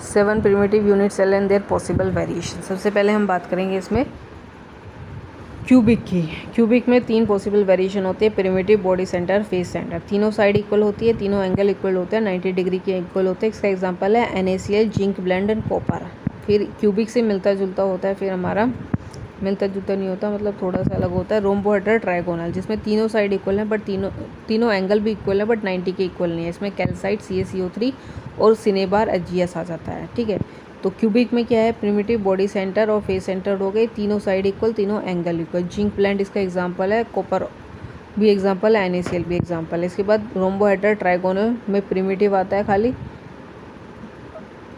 7 primitive unit cell and there possible variation. सबसे पहले हम बात करेंगे इसमें क्यूबिक की। क्यूबिक में 3 पॉसिबल वेरिएशन होते हैं, primitive, body centre, face centre. तीनों साइड इक्वल होती है, तीनों एंगल इक्वल होते हैं, 90 डिग्री के इक्वल होते हैं। इसका एग्जांपल है NaCl, zinc blende and copper. फिर क्यूबिक से मिलता जुलता होता है, फिर हमारा मिलता जुलता नहीं होता, मतलब थोड़ा सा अलग होता है, रोम्बोहेड्रल ट्राइगोनल, जिसमें तीनों साइड इक्वल हैं बट तीनों एंगल भी इक्वल है बट 90 के इक्वल नहीं है। इसमें कैल्साइट, CaCO3 और सिनेबार HgS आ जाता है। ठीक है, तो क्यूबिक में क्या है, प्रिमिटिव, बॉडी सेंटर और फेस सेंटर हो गए, तीनों साइड इक्वल, तीनों एंगल इक्वल। जिंक ब्लेंड इसका एग्जाम्पल है, कॉपर भी एग्जाम्पल है, NaCl भी एग्जाम्पल है। इसके बाद रोम्बोहेड्रल ट्राइगोनल में प्रिमिटिव आता है, खाली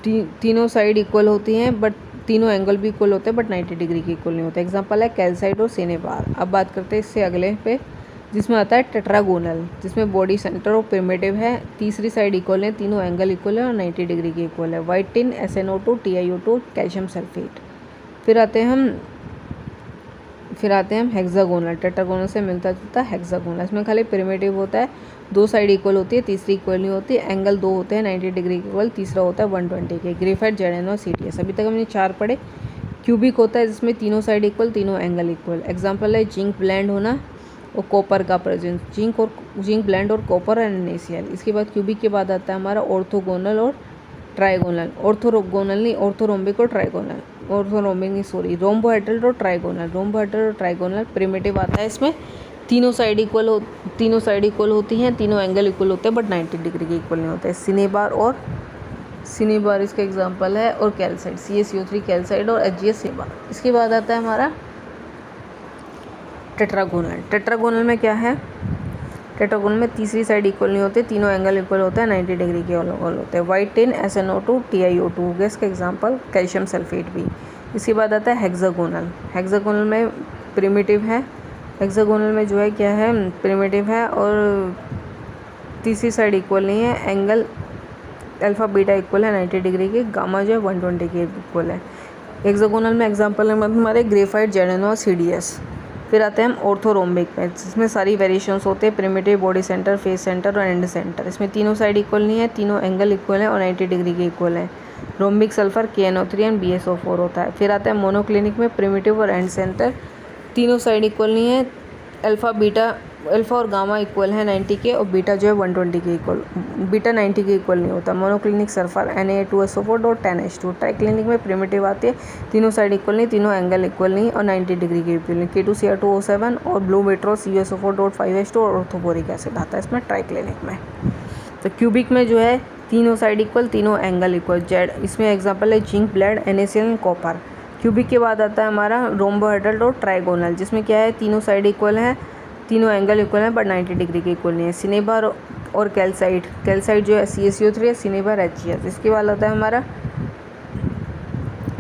तीनों साइड इक्वल होती हैं बट तीनों एंगल भी इक्वल होते हैं बट 90 डिग्री के इक्वल नहीं होते। एग्जांपल है कैल्साइट और सिनेबार। अब बात करते हैं इससे अगले पे, जिसमें आता है टेट्रागोनल, जिसमें बॉडी सेंटर और प्रिमिटिव है, तीसरी साइड इक्वल है, तीनों एंगल इक्वल है और 90 डिग्री के इक्वल है। White tin, SnO2, TiO2, calcium sulphate. फिर आते हैं हम हेक्सागोनल। टेट्रागोनल से मिलता जुलता हेक्सागोनल। इसमें खाली प्रिमिटिव होता है, 2 साइड इक्वल होती है, तीसरी इक्वल नहीं होती, एंगल 2 होते हैं 90 डिग्री के इक्वल, तीसरा होता है 120 के। ग्रेफाइट, ZnO और CdS। अभी तक हमने 4 पढ़े। क्यूबिक होता है जिसमें तीनों साइड इक्वल, तीनों एंगल इक्वल। एग्जाम्पल है जिंक ब्लेंड होना और कॉपर का प्रेजेंस, जिंक ब्लेंड और कॉपर एंड NaCl। इसके बाद क्यूबिक के बाद आता है हमारा ऑर्थोगोनल और ट्राइगोनल। ऑर्थोगोनल नहीं, ऑर्थोरोम्बिक और ट्राइगोनल, ऑर्थोरोम्बिक नहीं सॉरी, रोम्बोहेड्रल और ट्राइगोनल। रोम्बोहेड्रल और ट्राइगोनल प्रिमिटिव आता है, इसमें तीनों साइड इक्वल होती हैं, तीनों एंगल इक्वल होते हैं बट 90 डिग्री के इक्वल नहीं होते हैं। सिनेबार इसका एग्जांपल है, और कैल्साइट, CaCO3 कैल्साइट और HgS सिनेबार। इसके बाद आता है हमारा टेट्रागोनल। टेट्रागोनल में क्या है, टेट्रागोनल में तीसरी साइड इक्वल नहीं होते, तीनों एंगल इक्वल होते हैं, 90 डिग्री के इक्वल होते हैं। White tin, SnO2, TiO2 gas का एग्जांपल, कैल्शियम सल्फेट भी। इसके बाद आता है हेक्सागोनल। हेक्सागोनल में प्रिमिटिव है, हेक्सागोनल में जो है क्या है, प्रिमिटिव है और तीसरी साइड इक्वल नहीं है, एंगल अल्फा बीटा इक्वल है 90 डिग्री के, गामा जो है 120 के इक्वल है। हेक्सागोनल में एग्जांपल है हमारे ग्रेफाइट, ZnO और CdS। फिर आते हैं हम ऑर्थोरोम्बिक में, जिसमें सारी वेरिएशंस होते हैं, primitive, body centre, face centre और एंड सेंटर। इसमें तीनों साइड इक्वल नहीं है, तीनों एंगल इक्वल है और 90 डिग्री के इक्वल है। Rhombic sulphur, KNO3 and BSO4 होता है। फिर आता है मोनोक्लिनिक में प्रिमिटिव और एंड सेंटर, तीनों साइड इक्वल नहीं है, अल्फा और गामा इक्वल है 90 के और बीटा जो है 120 के इक्वल, बीटा 90 के इक्वल नहीं होता। मोनोक्लिनिक सल्फर, Na2SO4 और 10H2। ट्राइक्लिनिक में प्रिमिटिव आती है, तीनों साइड इक्वल नहीं, तीनों एंगल इक्वल नहीं और 90 डिग्री के इक्वल नहीं। K2Cr2O7 और ब्लू मेट्रो CuSO4.5H2 और ऑर्थोबोरिक एसिड आता है इसमें ट्राइक्लिनिक में। तो क्यूबिक में जो है तीनों साइड इक्वल, तीनों एंगल इक्वल, जेड। इसमें एग्जाम्पल है zinc blende, NaCl, copper. Cubic के बाद आता है हमारा रोम्बोहेड्रल और ट्राइगोनल, जिसमें क्या है, तीनों साइड इक्वल है, तीनों एंगल इक्वल है बट 90 डिग्री के इक्वल नहीं है। सिनेबार और कैल्साइट जो है CaCO3 है, सिनेबार HgS। इसके बाद आता है हमारा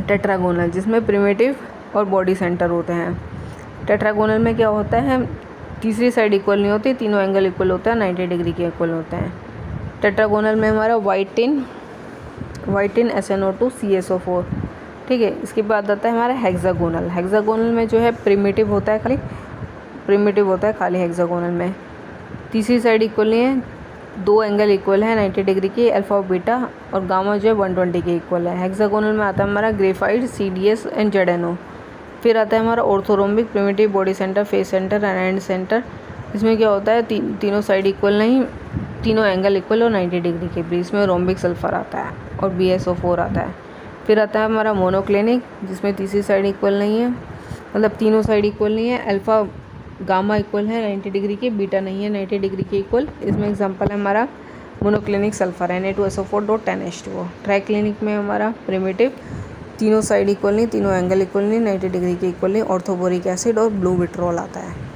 टेट्रागोनल, जिसमें प्रिमिटिव और बॉडी सेंटर होते हैं। टेट्रागोनल में क्या होता है, तीसरी साइड इक्वल नहीं होती, तीनों एंगल इक्वल होता है, 90 डिग्री के इक्वल होते हैं। टेट्रागोनल में हमारा वाइट टिन, SnO2, CaSO4। ठीक है, इसके बाद आता है हमारा हेक्सागोनल। हेक्सागोनल में जो है प्रिमिटिव होता है, खाली हेक्सागोनल में तीसरी साइड इक्वल नहीं है, 2 एंगल इक्वल है 90 डिग्री के, अल्फा और बीटा और गामा जो है 120 के इक्वल है। हेक्सागोनल में आता है हमारा ग्रेफाइट, CdS एंड ZnO। फिर आता है हमारा orthorhombic, primitive, body centre, face centre and and centre. इसमें क्या होता है, तीनों साइड इक्वल नहीं, तीनों एंगल इक्वल और 90 डिग्री के बीच। इसमें रोम्बिक सल्फर आता है और BSO4 आता है। फिर आता है हमारा मोनोक्लिनिक, जिसमें तीसरी साइड इक्वल नहीं है, मतलब तीनों साइड इक्वल नहीं है, अल्फा गामा इक्वल है 90 डिग्री के, बीटा नहीं है 90 डिग्री के इक्वल। इसमें एग्जांपल है हमारा monoclinic sulphur, Na2SO4 10H2। Triclinic में हमारा प्रिमिटिव, तीनों साइड इक्वल नहीं, तीनों एंगल इक्वल नहीं, 90 डिग्री के इक्वल नहीं, ऑर्थोबोरिक एसिड और ब्लू विट्रोल आता है।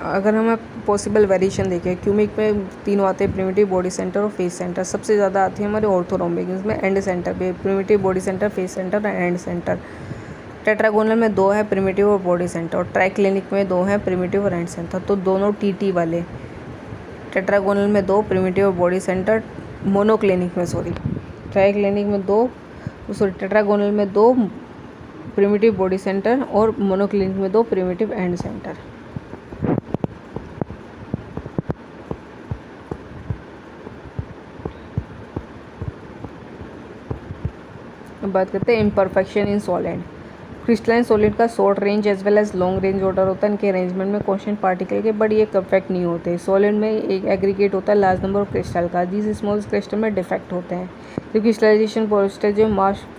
अगर हमें पॉसिबल वेरिएशन देखें, क्यूबिक में तीनों आते हैं, प्रिमिटिव, बॉडी सेंटर और फेस सेंटर। सबसे ज़्यादा आती है हमारे ऑर्थोरोम्बिक, इसमें एंड सेंटर पे primitive, body centre, face centre और एंड सेंटर। टेट्रागोनल में 2 है, प्रिमिटिव और बॉडी सेंटर। और ट्राइक्लिनिक में 2 है, प्रिमिटिव और एंड सेंटर। तो दोनों TT वाले, टेट्रागोनल में 2 प्रिमिटिव और बॉडी सेंटर, ट्राइक्लिनिक में 2 टेट्रागोनल में 2 प्रिमिटिव, बॉडी सेंटर और मोनोक्लिनिक में 2 प्रिमिटिव एंड सेंटर। अब बात करते हैं imperfection in solid. Crystalline solid का short range as well as long range order होता है इनके अरेंजमेंट में कॉन्स्टेंट पार्टिकल के, बट ये परफेक्ट नहीं होते। सॉलिड में एक एग्रीगेट होता है लार्ज नंबर ऑफ क्रिस्टल का, जिस स्मॉल क्रिस्टल में डिफेक्ट होते हैं। तो क्रिस्टलाइजेशन प्रोसेस जो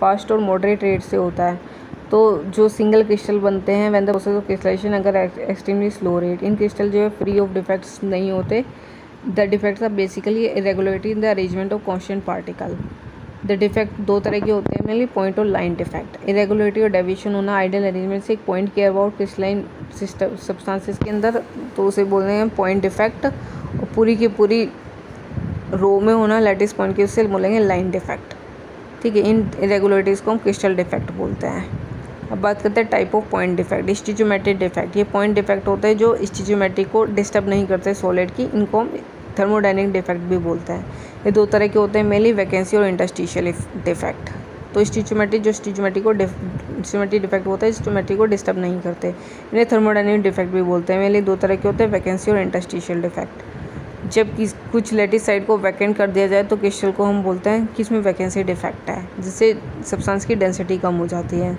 फास्ट और मॉडरेट रेट से होता है, तो जो सिंगल क्रिस्टल बनते हैं when the process of crystallization अगर extremely slow rate, in crystal जो है फ्री ऑफ डिफेक्ट्स नहीं होते। The defects are basically irregularity in the arrangement of constant particle. The defect दो तरह के होते हैं, मेनली पॉइंट और लाइन डिफेक्ट। इरेगुलरिटी और डेविएशन होना आइडियल अरेंजमेंट से एक पॉइंट के अबाउट क्रिस्टलाइन सिस्टम सब्सटेंसेस के अंदर, तो उसे बोलते हैं पॉइंट डिफेक्ट। और पूरी की पूरी रो में होना लैटिस पॉइंट के, उससे बोलेंगे लाइन डिफेक्ट। ठीक है, इन इरेगुलरिटीज़ को हम क्रिस्टल डिफेक्ट बोलते हैं। अब बात करते हैं type of point defect. Stoichiometric defect, ये पॉइंट डिफेक्ट होते हैं जो स्टिचोमेट्री को डिस्टर्ब नहीं करते सॉलिड की, इनको हम थर्मोडायनेमिक डिफेक्ट भी बोलते हैं। ये दो तरह के होते हैं, मेनली वैकेंसी और इंटरस्टिशियल डिफेक्ट। तो स्टिचोमेट्री डिफेक्ट होता है, स्टिचोमेट्री को डिस्टर्ब नहीं करते, इन्हें थर्मोडायनेमिक डिफेक्ट भी बोलते हैं। मेनली दो तरह के होते हैं, वैकेंसी और इंटरस्टिशियल डिफेक्ट। जब कुछ लैटिस साइड को वैकेंट कर दिया जाए तो क्रिस्टल को हम बोलते हैं कि इसमें वैकेंसी डिफेक्ट है, जिससे सब्सटेंस की डेंसिटी कम हो जाती है।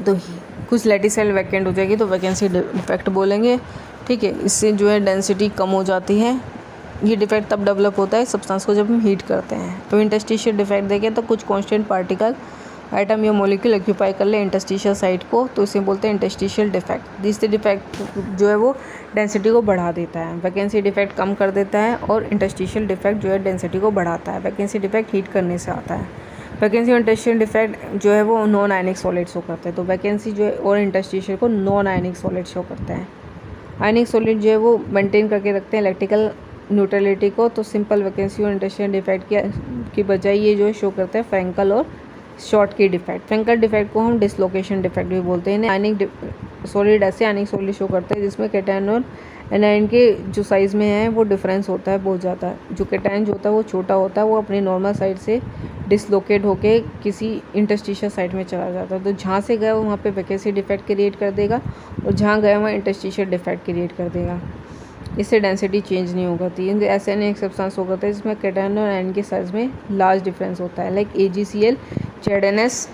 तो कुछ लैटिस साइड वैकेंट हो जाएगी तो वैकेंसी डिफेक्ट बोलेंगे। ठीक है, इससे जो है डेंसिटी कम हो जाती है। ये डिफेक्ट तब डेवलप होता है सब्सटेंस को जब हम हीट करते हैं। तो इंटरस्टिशियल डिफेक्ट देखें तो कुछ कांस्टेंट पार्टिकल आइटम या मॉलिक्यूल ऑक्यूपाई कर ले इंटरस्टिशियल साइट को, तो इसे बोलते हैं इंटरस्टिशियल डिफेक्ट। जिससे डिफेक्ट जो है वो डेंसिटी को बढ़ा देता है, वैकेंसी डिफेक्ट कम कर देता है, और इंटरस्टिशियल डिफेक्ट जो है डेंसिटी को बढ़ाता है। वैकेंसी डिफेक्ट हीट करने से आता है। वैकेंसी और इंटरस्टिशियल डिफेक्ट जो है वो नॉन आयनिक सॉलिड शो करते हैं। तो वैकेंसी जो है और इंटरस्टिशियल को नॉन आयनिक सॉलिड शो करते हैं। आयनिक सॉलिड जो है वो मेंटेन करके रखते हैं इलेक्ट्रिकल न्यूट्रलिटी को। तो सिंपल वैकेंसी और इंटरस्टिशियल डिफेक्ट की बजाय ये जो है शो करते हैं फ्रैंकल और शॉर्ट की डिफेक्ट। फ्रैंकल डिफेक्ट को हम डिसलोकेशन डिफेक्ट भी बोलते हैं। इन्हें आयनिक सॉलिड ऐसे आयनिक सॉलिड शो करते हैं जिसमें कैटायन और एनायन के जो साइज़ में है वो डिफरेंस होता है बहुत ज़्यादा। जो कैटायन जो होता है वो छोटा होता है, वो अपनी नॉर्मल साइड से डिसलोकेट होके किसी इंटरस्टिशियल साइड में चला जाता है। तो जहाँ से गया वहाँ पे वैकेंसी डिफेक्ट क्रिएट कर देगा, और जहाँ गया वहाँ इंटरस्टिशियल डिफेक्ट क्रिएट कर देगा। इससे डेंसिटी चेंज नहीं होगा। तो ऐसे एक सब्सटेंस हो जाता है जिसमें कैटायन और एनायन के साइज में लार्ज डिफरेंस होता है, like AgCl, ZnS,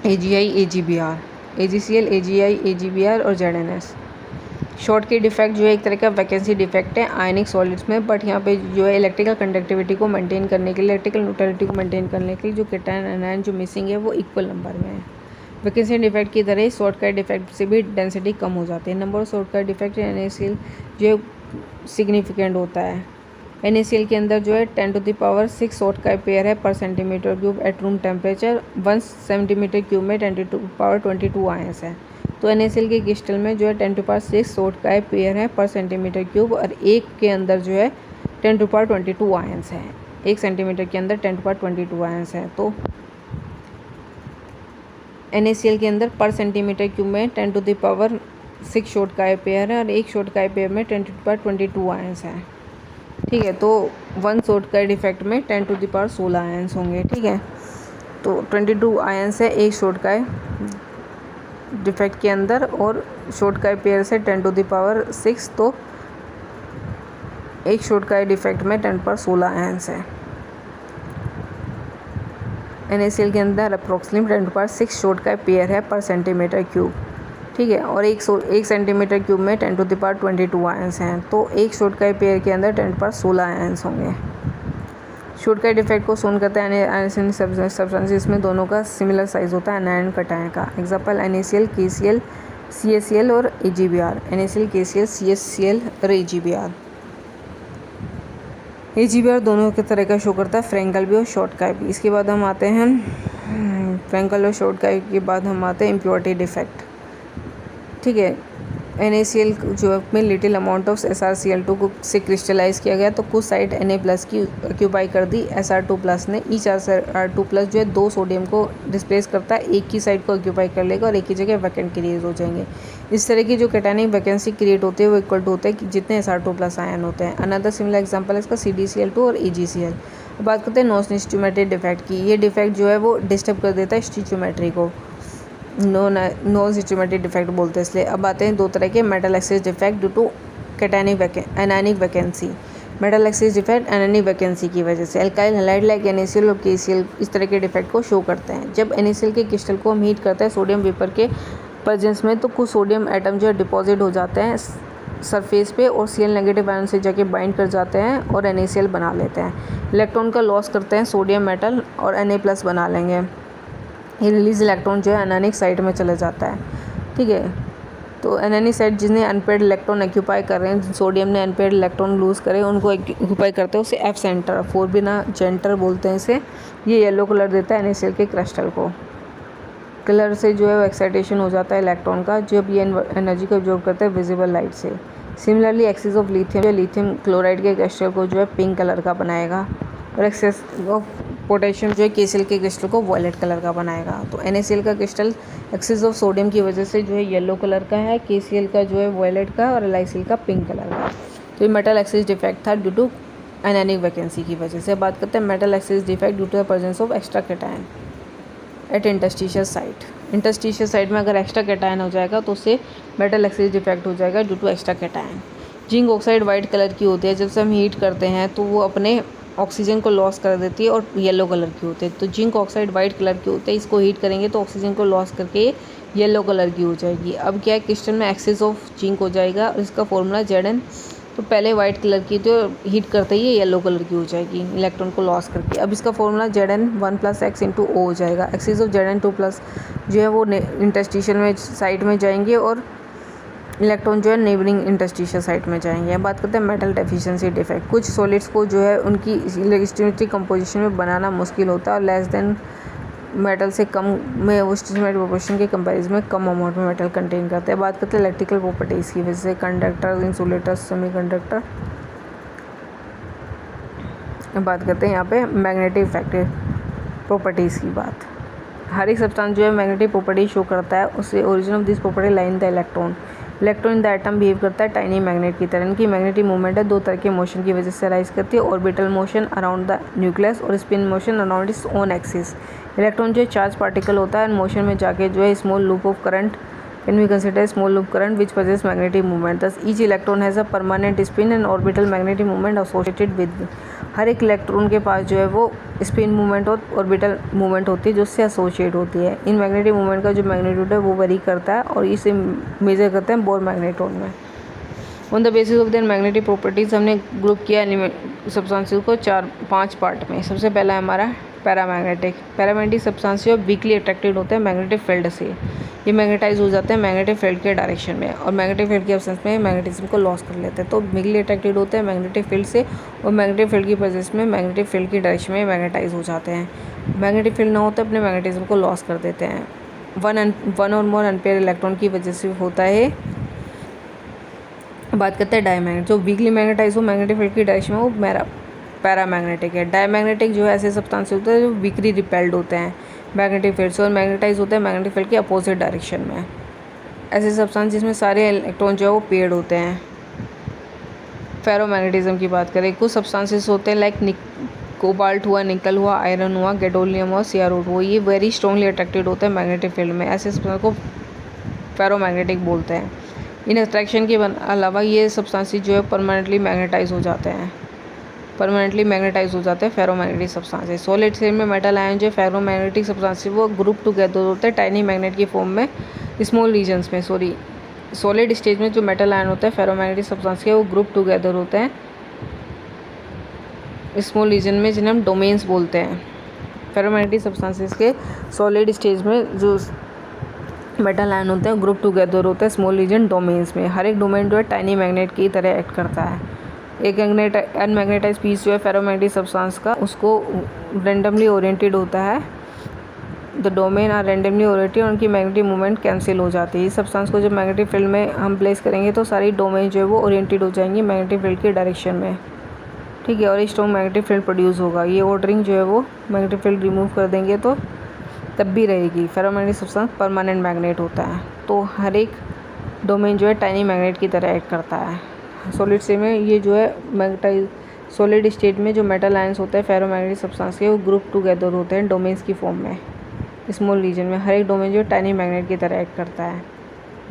AgI, AgBr, AgCl, AgI, AgBr और ZnS। शॉर्ट की डिफेक्ट जो है एक तरह का वैकेंसी डिफेक्ट है आयनिक सॉलिड्स में, बट यहाँ पे जो है इलेक्ट्रिकल कंडक्टिविटी को मेंटेन करने के लिए, इलेक्ट्रिकल न्यूट्रलिटी को मेंटेन करने के लिए जो कैटायन एनायन जो मिसिंग है वो इक्वल नंबर में है। वैकेंसी डिफेक्ट की तरह शॉर्ट का डिफेक्ट से भी डेंसिटी कम हो जाती है। नंबर ऑफ शॉर्ट का डिफेक्ट NaCl जो सिग्निफिकेंट होता है। NaCl के अंदर जो है 10⁶ शॉर्ट का पेयर है पर centimetre cube at room temperature. 1 centimetre cube में 10⁻22 आयंस है। तो NaCl के क्रिस्टल में जो है 10⁶ शॉर्ट का पेयर है पर सेंटीमीटर क्यूब, और एक के अंदर जो है 10⁻22 आयंस है। 1 सेंटीमीटर के अंदर 10⁻22 आयंस है। तो NaCl के अंदर पर सेंटीमीटर क्यूब में 10⁶ शॉर्ट का पेयर है, और एक शॉर्ट का पेयर में 10⁻22 आयंस है। ठीक है, तो 1 शॉर्ट का डिफेक्ट में 10⁻16 आयंस होंगे। ठीक है, तो 22 आयंस है एक शॉर्ट का डिफेक्ट के अंदर, और शॉर्ट का पेयर से 10⁻6, तो एक शॉर्ट का डिफेक्ट में 10⁻16 आयंस है। NaCl के अंदर अप्रोक्सीमेट 10⁻6 शॉर्ट का पेयर है पर सेंटीमीटर क्यूब। ठीक है, और एक सेंटीमीटर क्यूब में 10⁻22 आयंस हैं। तो एक शॉर्ट का पेयर के अंदर 10⁻16 आयंस होंगे। शॉर्ट का डिफेक्ट को सोन करता है आयनिक सब्सटेंसेस में दोनों का सिमिलर साइज होता है एनायन कैटायन का। एग्जांपल NaCl, KCl, CaCl और AgBr। NaCl, KCl, CaCl और AgBr। AgBr दोनों के तरह का शो करता है, फ्रैंकल भी और शॉर्ट का भी। इसके बाद हम आते हैं फ्रैंकल और शॉर्ट का के बाद हम आते हैं इम्प्योरिटी डिफेक्ट। ठीक है, NaCl जो में लिटिल अमाउंट ऑफ SrCl2 को से क्रिस्टलाइज किया गया, तो कुछ साइड Na+ की ऑक्यूपाई कर दी Sr2+ ने। ईच Sr2+ जो है 2 सोडियम को डिस्प्लेस करता है, एक की साइड को ऑक्यूपाई कर लेगा और एक की जगह वैकेंट क्रिएट हो जाएंगे। इस तरह की जो कैटायनिक वैकेंसी क्रिएट होती है वो इक्वल टू होता है कि जितने Sr2+ आयन होते हैं। अनदर सिमिलर एग्जाम्पल है इसका CdCl2 और AgCl। अब बात करते हैं नॉन स्टिचोमेट्री डिफेक्ट की। ये डिफेक्ट जो है वो डिस्टर्ब कर देता है स्टिचोमेट्री को, नॉन स्टिचोमेट्री डिफेक्ट बोलते हैं इसलिए। अब आते हैं दो तरह के metal excess defect due to cationic anionic vacancy. Metal excess defect anion vacancy की वजह से। एल्काइल हैलाइड लाइक NaCl और KCl इस तरह के डिफेक्ट को शो करते हैं। जब NaCl के क्रिस्टल को हम हीट करते हैं सोडियम वेपर के प्रेजेंस में, तो कुछ सोडियम एटम जो है डिपॉजिट हो जाते हैं सरफेस पे और Cl नेगेटिव आयन से जाके बाइंड कर जाते हैं और NaCl बना लेते हैं। इलेक्ट्रॉन का लॉस करते हैं सोडियम मेटल और Na+ बना लेंगे। ये रिलीज इलेक्ट्रॉन जो है एनानिक साइड में चले जाता है। ठीक है, तो एनानिक साइड जिसने अनपेयर्ड इलेक्ट्रॉन ऑक्यूपाई कर रहे हैं, सोडियम ने अनपेयर्ड इलेक्ट्रॉन लूज़ करे उनको ऑक्यूपाई करते हैं, उसे F सेंटर 4 बिना जेंटर बोलते हैं इसे। ये येलो कलर देता है NaCl के क्रिस्टल को। कलर से जो है वो एक्साइटेशन हो जाता है इलेक्ट्रॉन का, जब ये एनर्जी को ऑब्जॉर्व करता है विजिबल लाइट से। सिमिलरली एक्सिस ऑफ लिथियम जो लिथियम क्लोराइड के क्रिस्टल को जो है पिंक कलर का बनाएगा और एक्सेस ऑफ पोटेशियम जो है KCl के क्रिस्टल को वॉयलेट कलर का बनाएगा। तो NaCl का क्रिस्टल एक्सिस ऑफ सोडियम की वजह से जो है येलो कलर का है, KCl का जो है वॉयलेट का और LiCl का पिंक कलर का। तो ये मेटल एक्सिस डिफेक्ट था ड्यू टू एनानिक वैकेंसी की वजह से। बात करते हैं metal excess defect due to the presence of extra cation at interstitial site. Interstitial site में अगर एक्स्ट्रा कैटायन हो जाएगा तो उससे मेटल एक्सिस डिफेक्ट हो जाएगा due to extra cation. Zinc oxide white colour की होती है, जब से हम हीट करते हैं तो वो अपने ऑक्सीजन को लॉस कर देती है और येलो कलर की होती है। तो जिंक ऑक्साइड वाइट कलर की होती है, इसको हीट करेंगे तो ऑक्सीजन को लॉस करके येलो कलर की हो जाएगी। अब क्या है, क्रिस्टल में एक्सेस ऑफ जिंक हो जाएगा और इसका फॉर्मूला Zn। तो पहले वाइट कलर की तो हीट करते ही येलो कलर की हो जाएगी इलेक्ट्रॉन को लॉस करके। अब इसका फॉर्मूला Zn 1 + x × O हो जाएगा। एक्सेस ऑफ Zn 2+ जो है वो इंटरस्टिशियल में साइड में जाएंगे और इलेक्ट्रॉन जो है नेबरिंग इंटरस्टिशियल साइट में जाएंगे। अब बात करते हैं मेटल डेफिशिएंसी डिफेक्ट। कुछ सॉलिड्स को जो है उनकी स्टिमेट्रिक कंपोजिशन में बनाना मुश्किल होता है और लेस देन मेटल से कम में वो स्टिमेट्रिक प्रोपोर्शन के कंपैरिजन में कम अमाउंट में मेटल कंटेन करते हैं। बात करते हैं इलेक्ट्रिकल प्रॉपर्टीज़ की वजह से, कंडक्टर, इंसुलेटर, सेमीकंडक्टर। बात करते हैं यहाँ पे मैग्नेटिक इफेक्टिव प्रॉपर्टीज़ की बात। हर एक सब्सटेंस जो है मैग्नेटिक प्रॉपर्टी शो करता है, उससे origin of this property line the electron. Electron in the atom behave करता है टाइनी मैग्नेट की तरह। इनकी मैग्नेटिक मूवमेंट है दो तरह के मोशन की वजह से राइज करती है, orbital motion around the nucleus और spin motion around its own axis. Electron जो है चार्ज पार्टिकल होता है, मोशन में जाके जो है small loop of current can be consider small loop current which possess magnetic movement. Thus each electron has a permanent spin and orbital magnetic movement associated with. हर एक इलेक्ट्रॉन के पास जो है वो स्पिन मूवमेंट और ऑर्बिटल मूवमेंट होती है जो उससे एसोसिएट होती है। इन मैग्नेटिक मूवमेंट का जो मैग्नीट्यूड है वो वेरी करता है और इसे मेजर करते हैं बोर मैग्नेट्रॉन में। On the basis of their magnetic properties हमने ग्रुप किया सब्सटेंसेस को 4-5 पार्ट में। सबसे पहला है हमारा पैरामैग्नेटिक। पैरामैग्नेटिक सब्सटेंस जो वीकली अट्रैक्टेड होते हैं मैग्नेटिक फील्ड से, ये मैग्नेटाइज हो जाते हैं मैग्नेटिक फील्ड के डायरेक्शन में और मैग्नेटिक फील्ड के एब्सेंस में मैग्नेटिज्म को लॉस कर लेते हैं। तो वीकली अट्रैक्टेड होते हैं मैग्नेटिक फील्ड से और मैग्नेटिक फील्ड की प्रेजेंस में मैग्नेटिक फील्ड की डायरेक्शन में मैग्नेटाइज हो जाते हैं। मैग्नेटिक फील्ड ना होते अपने मैग्नेटिज्म को लॉस कर देते हैं। वन और मोर अनपेयर इलेक्ट्रॉन की वजह से होता है। बात करते हैं डायमैग्नेट। जो वीकली मैग्नेटाइज हो मैग्नेटिक फील्ड की डायरेक्शन में वो पैरामैग्नेटिक है। डायमैग्नेटिक जो है ऐसे सब्सटेंस होते हैं जो वीकली रिपेल्ड होते हैं मैग्नेटिक फील्ड से और मैग्नेटाइज होते हैं मैग्नेटिक फील्ड के अपोजिट डायरेक्शन में। ऐसे सब्सटेंस जिसमें सारे इलेक्ट्रॉन जो है वो पेयर्ड होते हैं। फेरोमैग्नेटिज्म की बात करें, कुछ सब्सटेंसेस होते हैं लाइक कोबाल्ट हुआ, निकल हुआ, आयरन हुआ, गैडोलियम हुआ, सीआर हुआ, ये वेरी स्ट्रॉन्गली अट्रैक्टेड होते हैं मैग्नेटिक फील्ड में। ऐसे सब्सटेंस को फेरोमैग्नेटिक बोलते हैं। इन अट्रैक्शन के अलावा ये सब्सटेंसेस जो है परमानेंटली मैग्नेटाइज हो जाते हैं, फेरोमैग्नेटिक सब्सटेंसेस। सॉलिड स्टेट में मेटल आयन जो फेरोमैग्नेटिक सब्सटेंसेस वो ग्रुप टुगेदर होते हैं टाइनी मैग्नेट की फॉर्म में स्मॉल रीजन्स में। सॉलिड स्टेज में जो मेटल आयन होता है फेरोमैग्नेटिक सब्सटेंस के वो ग्रुप टुगेदर होते हैं स्मॉल रीजन में, जिन्हें हम डोमेन्स बोलते हैं। फेरोमैग्नेटिक सब्सटेंसेस के सॉलिड स्टेज में जो मेटल आयन होते हैं ग्रुप टुगेदर होते हैं स्मॉल रीजन डोमेन्स में। हर एक डोमेन जो है टाइनी मैग्नेट की तरह एक्ट करता है। एक अनमैग्नेटाइज पीस जो है फेरोमैग्नेटिक सब्सटेंस का उसको रेंडमली ओरिएंटेड होता है। The domain are randomly oriented, उनकी मैग्नेटिक मूवमेंट कैंसिल हो जाती है। इस सब्सटेंस को जब मैग्नेटिक फील्ड में हम प्लेस करेंगे तो सारी डोमेन जो है वो ओरिएंटेड हो जाएंगी मैग्नेटिक फील्ड के डायरेक्शन में। ठीक है, और एक स्ट्रॉन्ग मैग्नेटिक फील्ड प्रोड्यूस होगा। ये ऑर्डरिंग जो है वो मैग्नेटिक फील्ड रिमूव कर देंगे तो तब भी रहेगी। फेरोमैग्नेटिक सब्सटेंस परमानेंट मैग्नेट होता है, तो हर एक डोमेन जो है टाइनी मैग्नेट की तरह एक्ट करता है। सॉलिड स्टेट में ये जो है मैग्नेटाइज, सॉलिड स्टेट में जो मेटल आयंस होते हैं फेरोमैग्नेटिक सब्सटेंस के वो ग्रुप टुगेदर होते हैं डोमेन्स की फॉर्म में स्मॉल रीजन में। हर एक डोमेन जो है टाइनी मैग्नेट की तरह एक्ट करता है।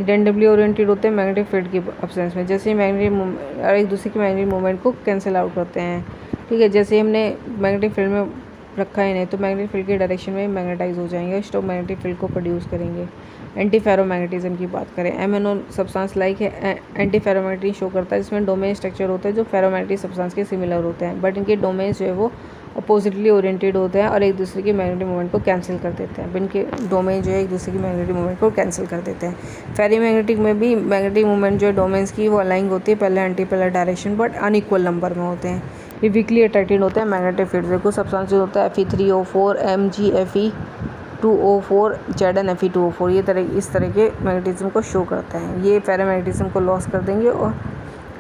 रिटेंटिवली ओरिएंटेड होते हैं मैग्नेटिक फील्ड की एब्सेंस में, जैसे मैग्नेटिक और एक दूसरे के मैग्नेटिक मूवमेंट को कैंसिल आउट करते हैं। ठीक है, जैसे हमने मैग्नेटिक फील्ड में रखा ही नहीं तो मैग्नेटिक फील्ड के डायरेक्शन में मैग्नेटाइज हो जाएंगे और स्टोक मैग्नेटिक फील्ड को प्रोड्यूस करेंगे। एंटी फेरोमैग्नेटिज्म की बात करें, MnO सब्सटेंस लाइक है एंटी फेरोमैग्नेटिक शो करता है, जिसमें डोमेन स्ट्रक्चर होता है जो फेरोमैग्नेटिक सब्सटेंस के सिमिलर होते हैं, बट इनके डोमेन्स जो है वो अपोजिटली ओरिएंटेड होते हैं और एक दूसरे के मैग्नेटिक मूवमेंट को कैंसिल कर देते हैं। इनके डोमेन जो है एक दूसरे की मैग्नेटिक मूवमेंट को कैंसिल कर देते हैं। फेरीमैग्नेटिक में भी मैग्नेटिक मूवमेंट जो है डोमेन्स की वो अलाइंग होती है पहले anti parallel direction, but unequal number में होते हैं। ये वीकली अट्रैक्टेड होते हैं मैग्नेटिक फील्ड से। कुछ सब्सटेंस होता है Fe3O4, Mg2O4, Zn Fe2O4, ये इस तरह के मैग्नेटिज्म को शो करते हैं। ये फेरोमैग्नेटिज्म को लॉस कर देंगे और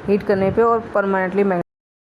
हीट करने पे और परमानेंटली